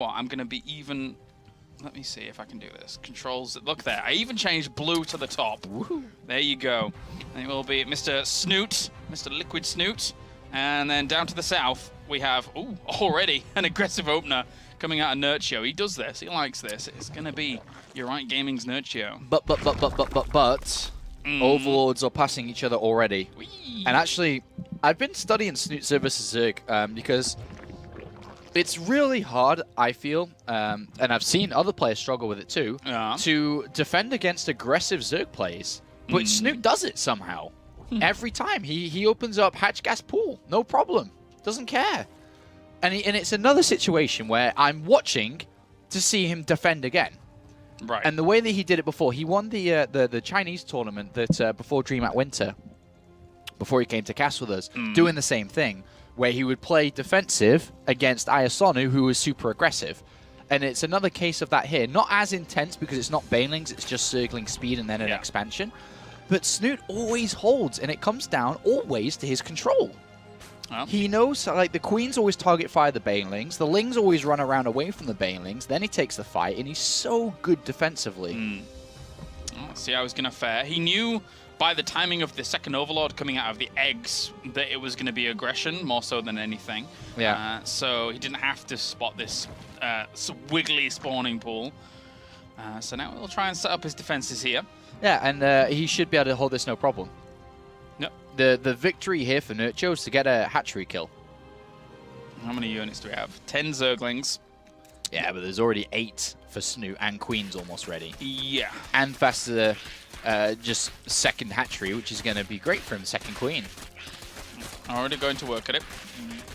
Well, I'm going to be even... Let me see if I can do this. Controls, look there. I even changed blue to the top. Woohoo. There you go. And it will be Mr. Snoot, Mr. Liquid Snoot. And then down to the south, we have, ooh, already an aggressive opener coming out of Nerchio. He does this. He likes this. It's going to be You're Right Gaming's Nerchio. But Overlords are passing each other already. Whee! And actually, I've been studying Snoot versus Zerg because it's really hard, I feel, and I've seen other players struggle with it too, to defend against aggressive Zerg plays. But Snoot does it somehow. Every time. He opens up hatch gas pool. No problem. Doesn't care. And it's another situation where I'm watching to see him defend again. Right. And the way that he did it before, he won the Chinese tournament that before DreamHack Winter, before he came to cast with us, doing the same thing, where he would play defensive against Ayasonu, who was super aggressive. And it's another case of that here. Not as intense because it's not Banelings, it's just circling speed and then an expansion. But Snoot always holds, and it comes down always to his control. Oh. He knows, like, the Queens always target fire the Banelings, the Lings always run around away from the Banelings, then he takes the fight, and he's so good defensively. Let's see how he's going to fare. He knew by the timing of the second Overlord coming out of the eggs that it was going to be aggression, more so than anything. Yeah. So he didn't have to spot this wiggly spawning pool. So now he'll try and set up his defenses here. Yeah, and he should be able to hold this no problem. Yep. The victory here for Nerchio is to get a hatchery kill. How many units do we have? 10 Zerglings. Yeah, but there's already 8 for Snoot, and Queen's almost ready. Yeah. And faster, just second hatchery, which is going to be great for him, second Queen. Already going to work at it.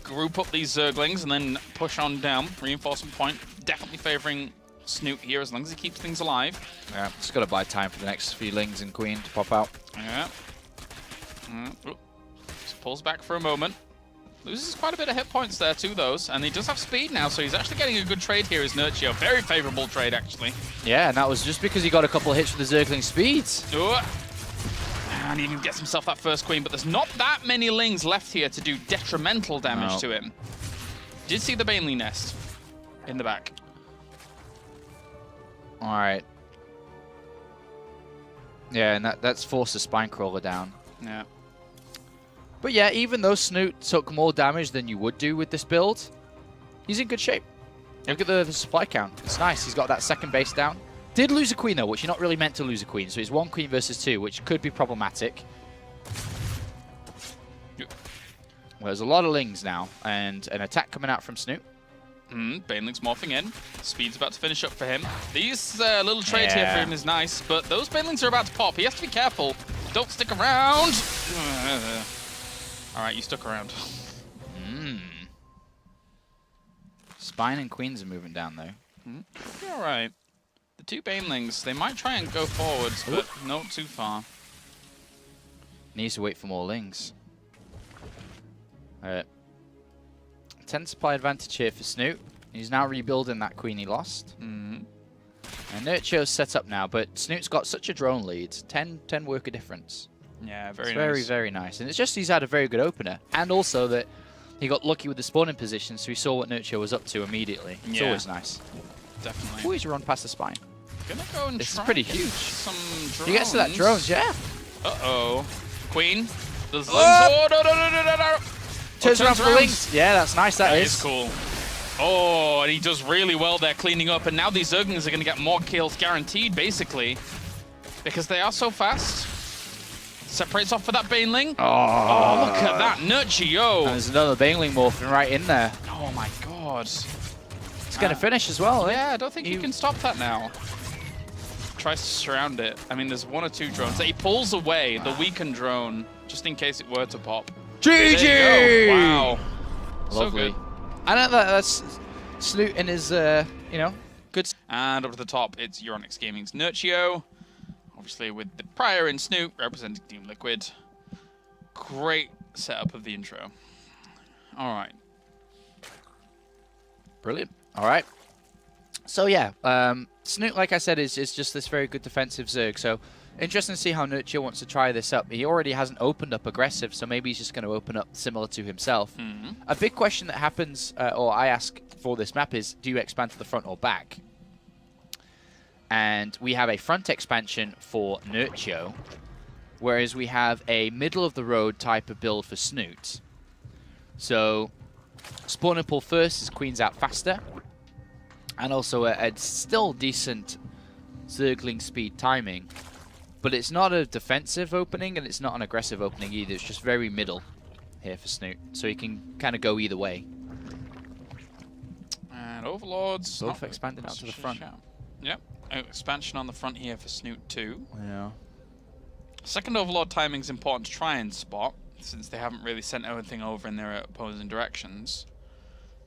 Group up these Zerglings and then push on down. Reinforcement point. Definitely favoring Snoot here as long as he keeps things alive. Yeah, just got to buy time for the next few Lings and Queen to pop out. Yeah. Just pulls back for a moment. Loses quite a bit of hit points there to those, and he does have speed now, so he's actually getting a good trade here as Nerchio. Very favorable trade, actually. Yeah, and that was just because he got a couple of hits with the Zergling speeds. Ooh. And he gets himself that first Queen, but there's not that many Lings left here to do detrimental damage to him. Did see the Baneling nest in the back. All right. Yeah, and that's forced the Spinecrawler down. Yeah. But yeah, even though Snoot took more damage than you would do with this build, he's in good shape. Look at the supply count. It's nice. He's got that second base down. Did lose a Queen, though, which you're not really meant to lose a Queen. So he's 1 Queen versus 2, which could be problematic. Well, there's a lot of Lings now, and an attack coming out from Snoot. Baneling's morphing in. Speed's about to finish up for him. These little trades here for him is nice, but those Banelings are about to pop. He has to be careful. Don't stick around. All right, you stuck around. Spine and Queens are moving down, though. All right. The 2 Banelings, they might try and go forwards, but not too far. Needs to wait for more Lings. All right. 10 supply advantage here for Snoot. He's now rebuilding that Queen he lost. And Nerchio's set up now, but Snoot's got such a drone lead. 10 worker difference. Yeah, very nice. Very, very nice. And it's just he's had a very good opener. And also that he got lucky with the spawning position, so he saw what Nerchio was up to immediately. It's always nice. Definitely. Always run past the spine. Gonna go and this is pretty huge. Some drones. He gets to that drones, yeah. Uh-oh. Queen. There's Lings. Oh, no. Turns around for the Lings. Yeah, that's nice. That is cool. Oh, and he does really well there cleaning up. And now these Zerglings are going to get more kills guaranteed, basically. Because they are so fast. Separates off for that Baneling. Oh, look at that. Nerchio. And there's another Baneling morphing right in there. Oh, my God. It's going to finish as well. Yeah, I don't think you can stop that now. Tries to surround it. I mean, there's 1 or 2 drones. He pulls away the weakened drone, just in case it were to pop. GG! Wow. Lovely. So good. I know that's Snoot in his, you know, good. And up to the top, it's Euronics Gaming's Nerchio. Obviously with the prior in Snoot, representing Team Liquid. Great setup of the intro. All right. Brilliant. All right. So yeah, Snoot, like I said, is just this very good defensive Zerg. So interesting to see how Nerchio wants to try this up. He already hasn't opened up aggressive, so maybe he's just going to open up similar to himself. A big question that happens, or I ask for this map is, do you expand to the front or back? And we have a front expansion for Nerchio, whereas we have a middle-of-the-road type of build for Snoot. So, spawn and pull first is Queens out faster, and also a still decent Zergling speed timing. But it's not a defensive opening, and it's not an aggressive opening either. It's just very middle here for Snoot, so he can kind of go either way. And Overlords both expanding out to the front. Yep. Expansion on the front here for Snoot 2. Yeah. Second Overlord timing's important to try and spot, since they haven't really sent everything over in their opposing directions.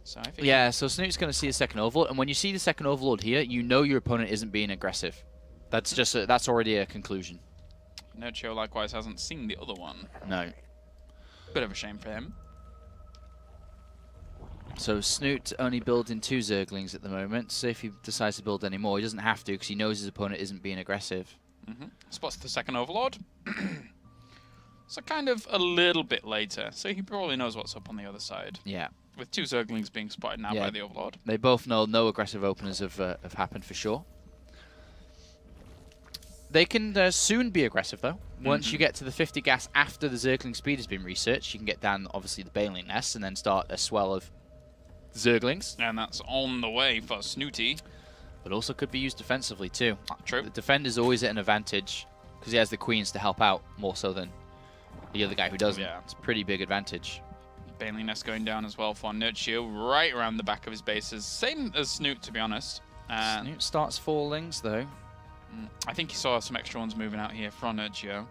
So I think so Snoot's going to see a second Overlord, and when you see the second Overlord here, you know your opponent isn't being aggressive. That's just that's already a conclusion. Nerchio likewise hasn't seen the other one. No. Bit of a shame for him. So Snoot only building 2 Zerglings at the moment. So if he decides to build any more, he doesn't have to because he knows his opponent isn't being aggressive. Spots the second Overlord. So kind of a little bit later. So he probably knows what's up on the other side. Yeah. With 2 Zerglings being spotted now by the Overlord. They both know no aggressive openers have happened for sure. They can soon be aggressive though. Once you get to the 50 gas after the Zergling speed has been researched, you can get down obviously the Baneling Nest and then start a swell of Zerglings. And that's on the way for Snooty. But also could be used defensively too. True. The defender's always at an advantage because he has the queens to help out more so than the other guy who doesn't. Yeah. It's a pretty big advantage. Baneling Nest going down as well for Nerchio, right around the back of his bases. Same as Snoot, to be honest. Snoot starts fallings though. I think he saw some extra ones moving out here from Nerchio.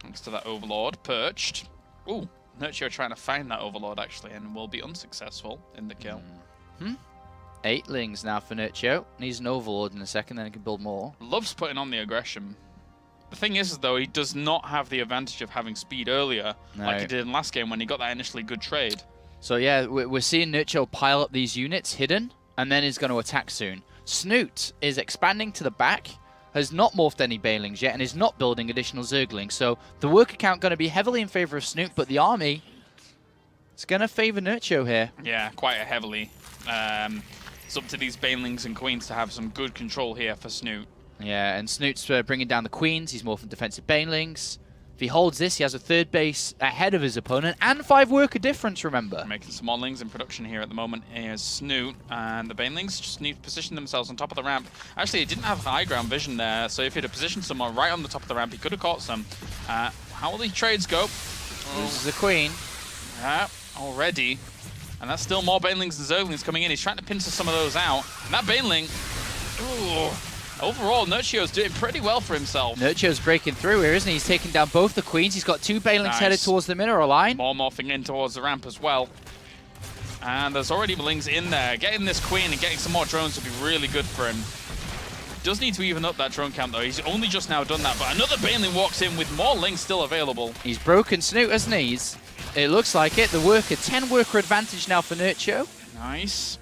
Thanks to that Overlord perched. Ooh, Nerchio trying to find that Overlord actually and will be unsuccessful in the kill. 8 lings now for Nerchio. Needs an Overlord in a second, then he can build more. Loves putting on the aggression. The thing is, though, he does not have the advantage of having speed earlier, like he did in last game when he got that initially good trade. So yeah, we're seeing Nerchio pile up these units hidden, and then he's going to attack soon. Snoot is expanding to the back, has not morphed any Banelings yet, and is not building additional Zerglings. So the worker count going to be heavily in favor of Snoot, but the army is going to favor Nerchio here. Yeah, quite heavily. It's up to these Banelings and Queens to have some good control here for Snoot. Yeah, and Snoot's bringing down the Queens. He's morphing defensive Banelings. If he holds this, he has a 3rd base ahead of his opponent and 5 worker difference, remember. Making some Modlings in production here at the moment is Snoot, and the Banelings just need to position themselves on top of the ramp. Actually, he didn't have high ground vision there, so if he'd have positioned someone right on the top of the ramp, he could have caught some. How will the trades go? Loses the Queen. Yeah, already. And that's still more Banelings and Zerglings coming in. He's trying to pincer some of those out. And that Baneling, ooh. Overall, Nerchio's doing pretty well for himself. Nerchio's breaking through here, isn't he? He's taking down both the Queens. He's got 2 Banelings headed towards the mineral line. More morphing in towards the ramp as well. And there's already Lings in there. Getting this Queen and getting some more drones would be really good for him. Does need to even up that drone count, though. He's only just now done that. But another Baneling walks in with more Lings still available. He's broken Snoot, hasn't he? It looks like it. The worker, 10 worker advantage now for Nerchio. Nice.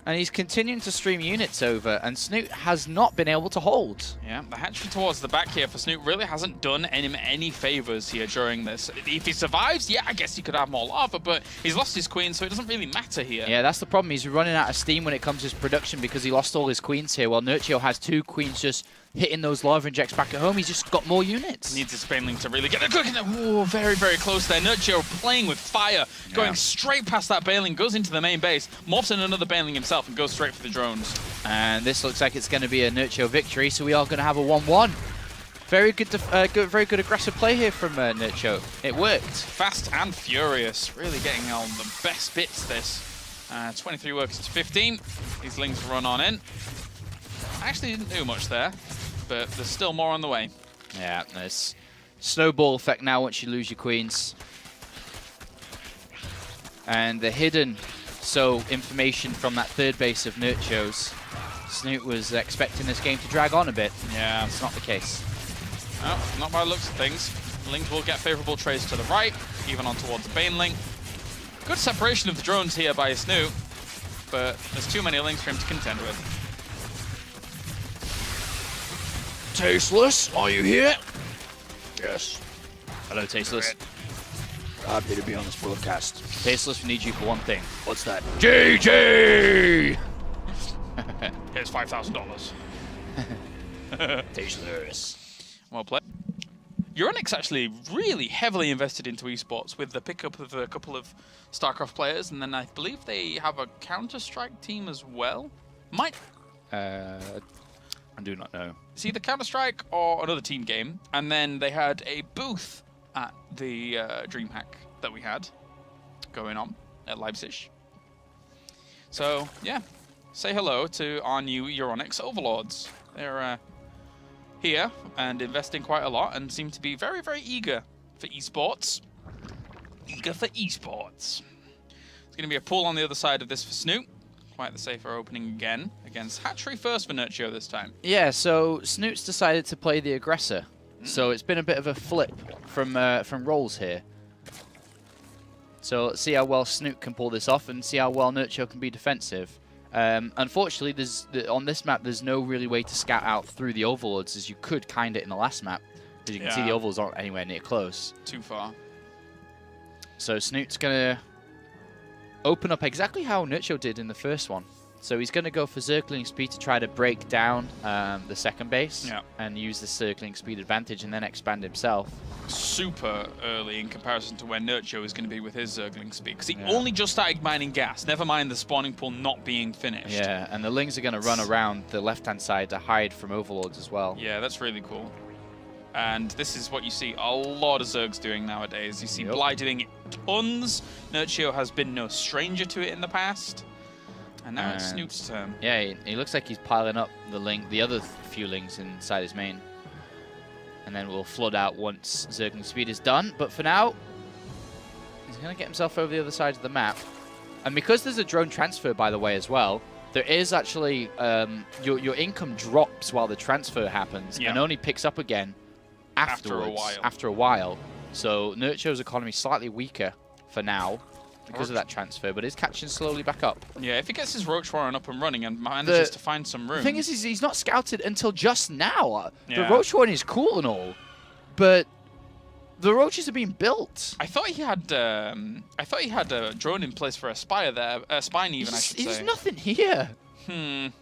And he's continuing to stream units over, and Snoot has not been able to hold. Yeah, the hatchery towards the back here for Snoot really hasn't done him any favors here during this. If he survives, yeah, I guess he could have more lava, but he's lost his queen, so it doesn't really matter here. Yeah, that's the problem. He's running out of steam when it comes to his production because he lost all his queens here, while Nerchio has 2 queens just hitting those lava injects back at home. He's just got more units. Needs his Baneling to really get the cooking. Ooh, very, very close there. Nerchio playing with fire, going straight past that Baneling, goes into the main base, morphs in another Baneling himself, and goes straight for the drones. And this looks like it's going to be a Nerchio victory, so we are going to have a 1-1. Very good, very good aggressive play here from Nerchio. It worked. Fast and furious, really getting on the best bits this. 23 workers to 15. These Lings run on in. Actually didn't do much there, but there's still more on the way. Yeah, there's snowball effect now once you lose your queens. And the hidden information from that 3rd base of Nerchio's. Snoot was expecting this game to drag on a bit. Yeah. It's not the case. No, not by the looks of things. Lings will get favorable trades to the right, even on towards the Baneling. Good separation of the drones here by Snoot, but there's too many Lings for him to contend with. Tasteless, are you here? Yes. Hello, Tasteless. Happy to be on this broadcast. Tasteless, we need you for one thing. What's that? GG! Here's $5,000. Tasteless. Well played. Euronix actually really heavily invested into esports with the pickup of a couple of StarCraft players, and then I believe they have a Counter-Strike team as well. I do not know. It's either Counter-Strike or another team game, and then they had a booth at the DreamHack that we had going on at Leipzig. So, yeah, say hello to our new Euronix overlords. They're here and investing quite a lot and seem to be very, very eager for esports. Eager for esports. There's going to be a pull on the other side of this for Snoot. Quite the safer opening again against hatchery first for Nerchio this time. Yeah, so Snoot's decided to play the aggressor. So it's been a bit of a flip from roles here. So let's see how well Snoot can pull this off and see how well Nerchio can be defensive. Unfortunately, on this map, there's no really way to scout out through the overlords as you could kind it in the last map. As you can see, the overlords aren't anywhere near close. Too far. So Snoot's going to open up exactly how Nerchio did in the first one. So he's going to go for circling speed to try to break down the second base and use the circling speed advantage and then expand himself. Super early in comparison to where Nerchio is going to be with his circling speed, because he only just started mining gas, never mind the spawning pool not being finished. Yeah, and the Lings are going to run around the left-hand side to hide from overlords as well. Yeah, that's really cool. And this is what you see a lot of Zergs doing nowadays. You see Bly doing it tons. Nerchio has been no stranger to it in the past. And now it's Snoot's turn. Yeah, he looks like he's piling up the other few Lings inside his main. And then we'll flood out once Zergling speed is done. But for now, he's going to get himself over the other side of the map. And because there's a drone transfer, by the way, as well, there is actually, your income drops while the transfer happens and only picks up again afterwards. After a while. So Nerchio's economy is slightly weaker for now because of that transfer, but is catching slowly back up. Yeah, if he gets his Roach Warren up and running and manages to find some room. The thing is he's not scouted until just now. The Roach Warren is cool and all, but the Roaches are being built. I thought he had a drone in place for a Spire there, a Spine even, I should say. There's nothing here. Yep,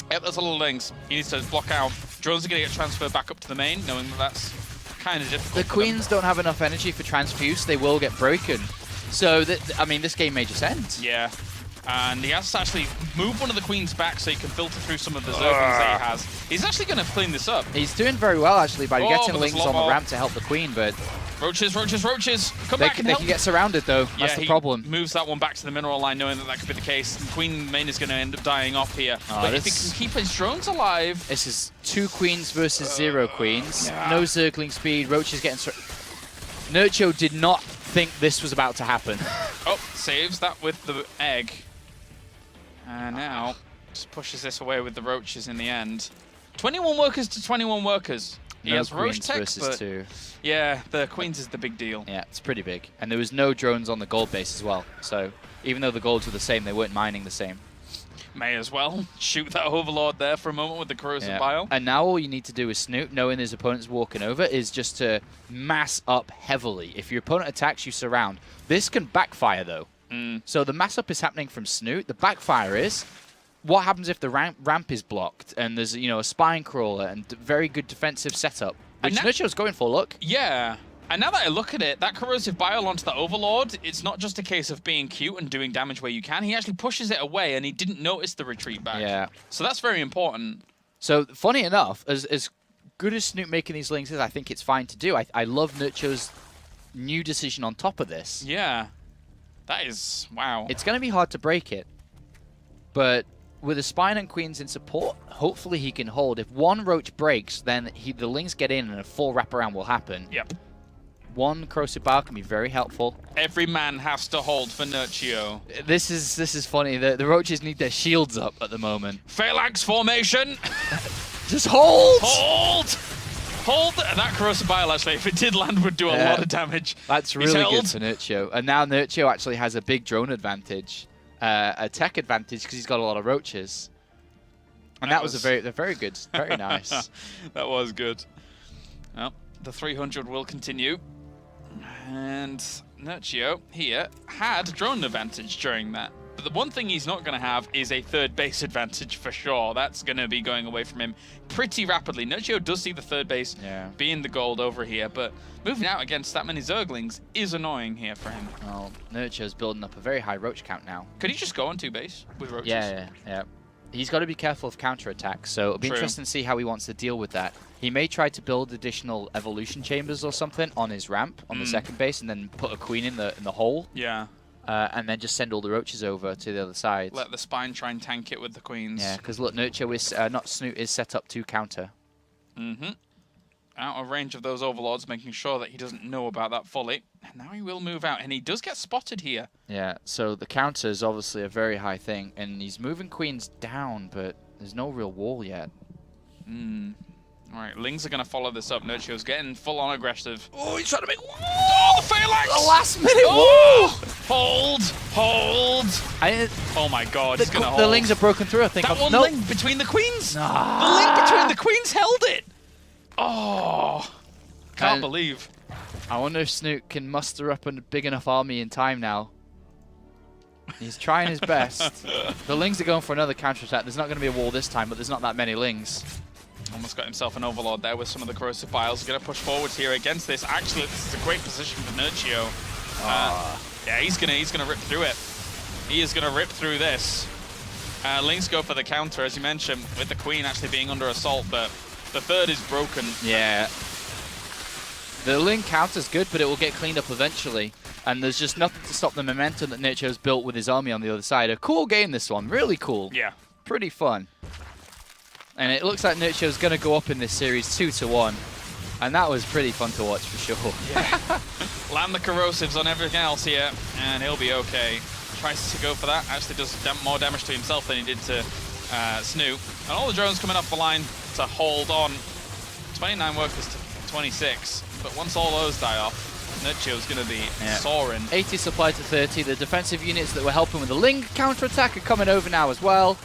there's a little Lings. He needs to block out. Drones are going to get transferred back up to the main, knowing that that's kind of difficult. The Queens don't have enough energy for transfuse. They will get broken. So, I mean, this game may just end. Yeah. And he has to actually move one of the Queens back so he can filter through some of the Zerglings that he has. He's actually going to clean this up. He's doing very well, actually, by getting Lings on the ramp to help the Queen, but... Roaches, Roaches, Roaches! Come back and They help! can get surrounded, though. That's the problem. Moves that one back to the mineral line, knowing that that could be the case. Queen main is going to end up dying off here. But if he can keep his drones alive... This is 2 Queens versus 0 Queens. No Zergling speed. Roach is getting... Nerchio did not think this was about to happen. Oh, saves that with the egg. And now just pushes this away with the Roaches in the end. 21 workers to 21 workers. He has Roach tech, but 2. yeah, the Queens is the big deal. Yeah, it's pretty big. And there was no drones on the gold base as well. So even though the golds were the same, they weren't mining the same. May as well shoot that Overlord there for a moment with the Corrosive Bile. And now all you need to do with Snoot, knowing his opponent's walking over, is just to mass up heavily. If your opponent attacks, you surround. This can backfire, though. So the mass up is happening from Snoot. The backfire is, what happens if the ramp is blocked and there's, a spine crawler and very good defensive setup, which Nerchio's going for, look. Yeah. And now that I look at it, that Corrosive Bile onto the Overlord, it's not just a case of being cute and doing damage where you can. He actually pushes it away and he didn't notice the retreat back. Yeah. So that's very important. So funny enough, as good as Snoot making these Lings is, I think it's fine to do. I love Nerchio's new decision on top of this. Yeah. That is, wow. It's going to be hard to break it, but with a Spine and Queens in support, hopefully he can hold. If one Roach breaks, then the Lings get in and a full wraparound will happen. Yep. One Corrosive Bile can be very helpful. Every man has to hold for Nerchio. This is funny. The Roaches need their shields up at the moment. Phalanx formation. Just hold! Hold! Hold! That Corrosive Bile, actually, if it did land, would do a lot of damage. That's really good for Nerchio. And now Nerchio actually has a big drone advantage, a tech advantage, because he's got a lot of Roaches. And that was very good. Very nice. That was good. Well, the 300 will continue. And Nerchio here had drone advantage during that. But the one thing he's not going to have is a third base advantage for sure. That's going to be going away from him pretty rapidly. Nerchio does see the third base being the gold over here, but moving out against that many Zerglings is annoying here for him. Well, Nerchio's building up a very high roach count now. Could he just go on 2 base with roaches? Yeah. He's got to be careful of counterattacks, so it'll be interesting to see how he wants to deal with that. He may try to build additional evolution chambers or something on his ramp on the second base, and then put a queen in the hole. Yeah. And then just send all the roaches over to the other side. Let the spine try and tank it with the queens. Yeah, because look, Nerchio is not Snoot is set up to counter. Out of range of those overlords, making sure that he doesn't know about that fully. And now he will move out, and he does get spotted here. Yeah, so the counter is obviously a very high thing, and he's moving queens down, but there's no real wall yet. All right, Lings are going to follow this up. Nerchio's getting full-on aggressive. Oh, he's trying to make... Oh, the phalanx! The last minute oh! Hold! Oh my god, he's going to hold. The Lings are broken through, I think. That one link between the queens! The link between the queens held it! Oh, can't believe. I wonder if Snoot can muster up a big enough army in time now. He's trying his best. The Lings are going for another counterattack. There's not going to be a wall this time, but there's not that many Lings. Almost got himself an overlord there with some of the corrosive piles. Going to push forwards here against this. Actually, this is a great position for Nerchio. Yeah, he's gonna rip through it. He is gonna rip through this. Lings go for the counter, as you mentioned, with the queen actually being under assault, but the third is broken. Yeah. The Ling counter's good, but it will get cleaned up eventually. And there's just nothing to stop the momentum that Nerchio's built with his army on the other side. A cool game, this one. Really cool. Yeah. Pretty fun. And it looks like Nerchio's going to go up in this series 2-1. And that was pretty fun to watch for sure. Yeah. Land the corrosives on everything else here, and he'll be okay. Tries to go for that. Actually does more damage to himself than he did to Snoot. And all the drones coming off the line to hold on. 29 workers to 26. But once all those die off, Nerchio's going to be soaring. 80 supply to 30. The defensive units that were helping with the Ling counterattack are coming over now as well.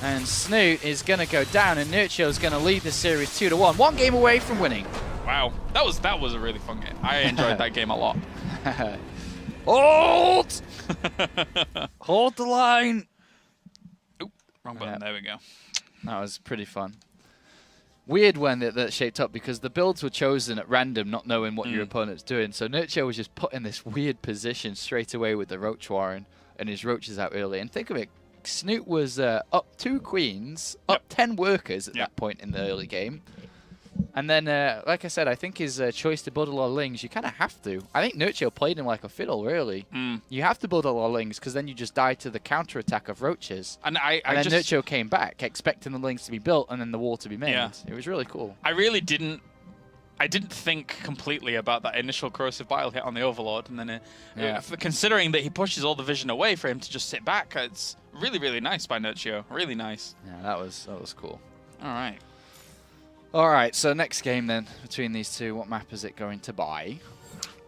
And Snoot is going to go down, and Nerchio's going to lead the series 2-1. 1 game away from winning. Wow, that was a really fun game. I enjoyed that game a lot. Hold! Hold the line! Oop, wrong button. There we go. That was pretty fun. Weird when that shaped up, because the builds were chosen at random, not knowing what your opponent's doing. So Nerchio was just put in this weird position straight away with the Roach Warren, and his roaches out early. And think of it, Snoot was up 2 queens, up 10 workers at that point in the early game. And then, like I said, I think his choice to build a lot of Lings, you kind of have to. I think Nerchio played him like a fiddle, really. You have to build a lot of Lings, because then you just die to the counterattack of roaches. And then Nerchio came back, expecting the Lings to be built and then the wall to be made. Yeah. It was really cool. I didn't think completely about that initial corrosive bile hit on the Overlord, and then considering that he pushes all the vision away for him to just sit back, it's really, really nice by Nerchio. Really nice. Yeah, that was cool. All right, so next game then between these two, what map is it going to buy?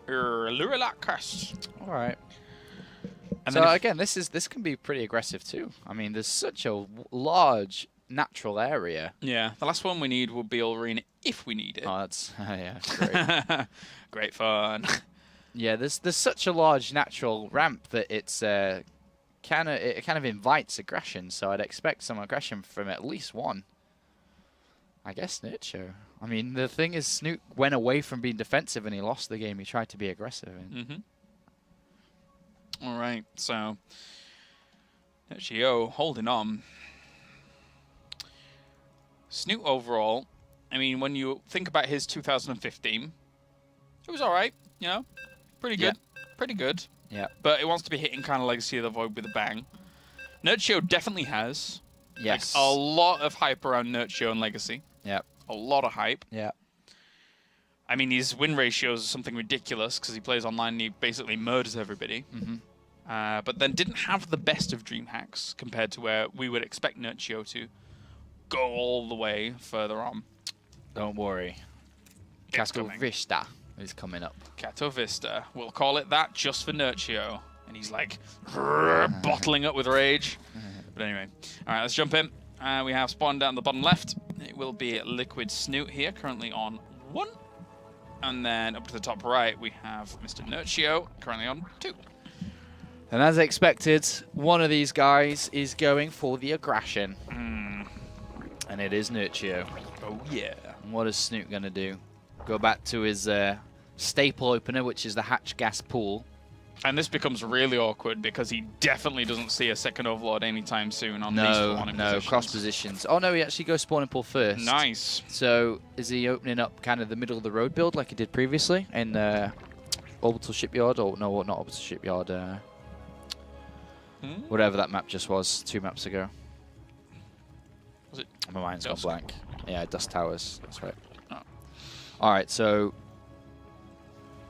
Lurelacus. All right. And so again, this can be pretty aggressive too. I mean, there's such a large natural area. Yeah, the last one we need would be Ulrine if we need it. Oh, that's great. Great fun. Yeah, there's such a large natural ramp that it's it kind of invites aggression. So I'd expect some aggression from at least one. I guess Nerchio. I mean, the thing is, Snoot went away from being defensive and he lost the game. He tried to be aggressive. All right, so Nerchio holding on. Snoot overall, I mean, when you think about his 2015, it was all right, you know, pretty good, pretty good. Yeah. But it wants to be hitting kind of Legacy of the Void with a bang. Nerchio definitely has. Yes. Like, a lot of hype around Nerchio and Legacy. Yeah. A lot of hype. Yeah. I mean, his win ratios are something ridiculous because he plays online and he basically murders everybody. But then didn't have the best of DreamHacks compared to where we would expect Nerchio to go all the way further on. Don't worry. Castle Vista is coming up. Cato Vista. We'll call it that just for Nerchio. And he's like bottling up with rage. But anyway. All right, let's jump in. We have spawned down the bottom left. It will be Liquid Snoot here, currently on 1. And then up to the top right, we have Mr. Nerchio, currently on 2. And as expected, one of these guys is going for the aggression. And it is Nerchio. Oh, yeah. And what is Snoot going to do? Go back to his staple opener, which is the hatch gas pool. And this becomes really awkward because he definitely doesn't see a second Overlord anytime soon on these spawning positions. Cross positions. Oh, no, he actually goes spawning pool first. Nice. So is he opening up kind of the middle of the road build like he did previously in Orbital Shipyard? Or no, not Orbital Shipyard. Whatever that map just was 2 maps ago. Was it? My mind's gone Dusk? blank. Yeah, Dust Towers. That's right. Oh. All right, so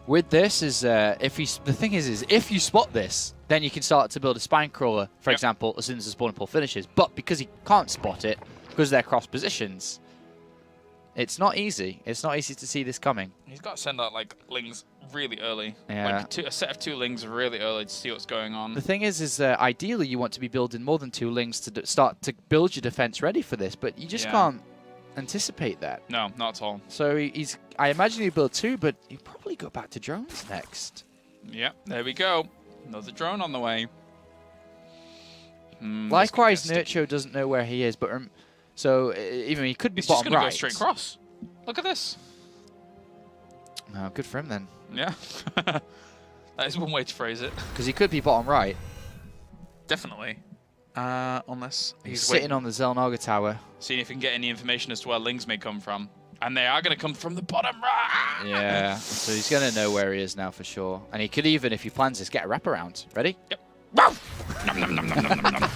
with this is the thing is if you spot this, then you can start to build a spine crawler, for example, as soon as the spawning pool finishes. But because he can't spot it, because they're cross positions, it's not easy. It's not easy to see this coming. He's got to send out like lings really early. Yeah. Like a set of 2 lings really early to see what's going on. The thing is ideally you want to be building more than 2 lings to start to build your defense ready for this, but you just can't anticipate that. No, not at all. So I imagine he'd build 2, but he'd probably go back to drones next. Yeah, there we go. Another drone on the way. Likewise, Nerchio doesn't know where he is, but so even he could be He's just bottom going to right. go straight across. Look at this. Oh, good for him then. Yeah. That is one way to phrase it. Because he could be bottom right. Definitely. Unless He's sitting on the Zelnaga tower. Seeing if he can get any information as to where lings may come from. And they are going to come from the bottom right. Yeah. So he's going to know where he is now for sure. And he could even, if he plans this, get a wraparound. Ready? Yep. Wow! Nom, nom, nom, nom, nom, nom, nom.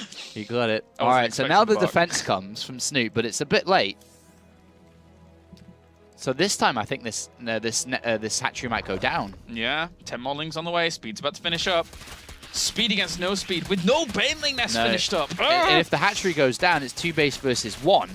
He got it. I All wasn't right, so now the expecting defense comes from Snoot, but it's a bit late. So this time, I think this hatchery might go down. Yeah, 10 more lings on the way. Speed's about to finish up. Speed against no speed with no baneling nest finished up. And if the hatchery goes down, it's 2 base versus 1.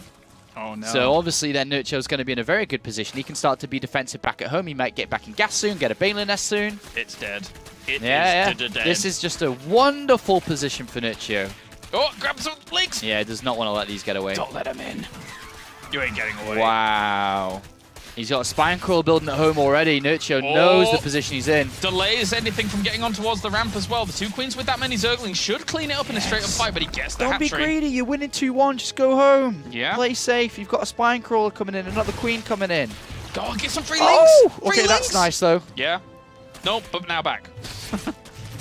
Oh, no. So obviously then Nerchio's going to be in a very good position. He can start to be defensive back at home. He might get back in gas soon, get a baneling nest soon. It's dead. It is Yeah. dead. This is just a wonderful position for Nerchio. Oh, grab some lings. Yeah, does not want to let these get away. Don't let him in. You ain't getting away. Wow. He's got a spine crawl building at home already. Nerchio knows the position he's in. Delays anything from getting on towards the ramp as well. The 2 queens with that many zerglings should clean it up in a straight up fight, but he gets the Don't be hatchery. greedy. You're winning 2-1. Just go home. Yeah. Play safe. You've got a spine crawler coming in. Another queen coming in. Go get some free lings. Oh! Free Okay, that's lings. nice, though. Yeah. Nope, but now back.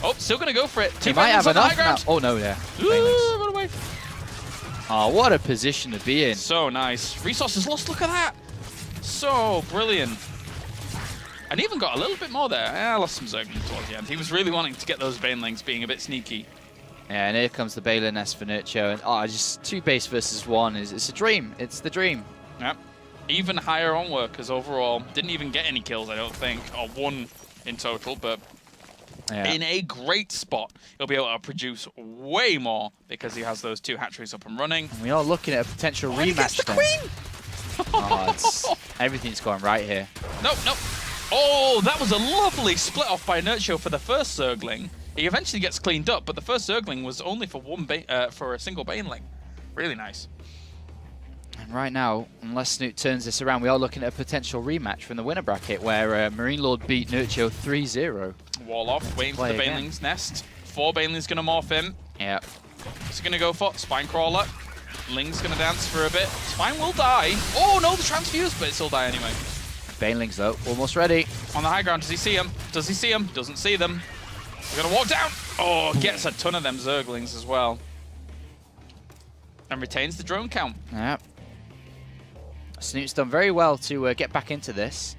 Oh, still going to go for it. 2 He might have banelings on the high enough now. ground. Oh, no, yeah. Ooh, run away. Oh, what a position to be in. So nice. Resources lost, look at that. So brilliant. And even got a little bit more there. I lost some zerglings towards the end. He was really wanting to get those banelings, being a bit sneaky. Yeah, and here comes the Baylor nest for Nerchio. And just 2 base versus 1. It's a dream. It's the dream. Yep. Even higher on workers overall. Didn't even get any kills, I don't think. Or 1 in total, but in a great spot. He'll be able to produce way more because he has those 2 hatcheries up and running. And we are looking at a potential He gets rematch the then. queen! Everything's going right here. Nope, nope. Oh, that was a lovely split off by Nerchio for the first zergling. He eventually gets cleaned up, but the first zergling was only for for a single baneling. Really nice. And right now, unless Snoot turns this around, we are looking at a potential rematch from the winner bracket where Marine Lord beat Nerchio 3-0. Wall off, waiting for the baneling's nest. 4 banelings going to morph in. Yeah. What's he going to go for? Spine crawler. Ling's going to dance for a bit. Spine will die. Oh, no, the transfuse, but it'll die anyway. Banelings, though, almost ready. On the high ground, does he see him? Does he see him? Doesn't see them. We're going to walk down. Oh, gets a ton of them zerglings as well. And retains the drone count. Yeah. Snoot's done very well to get back into this.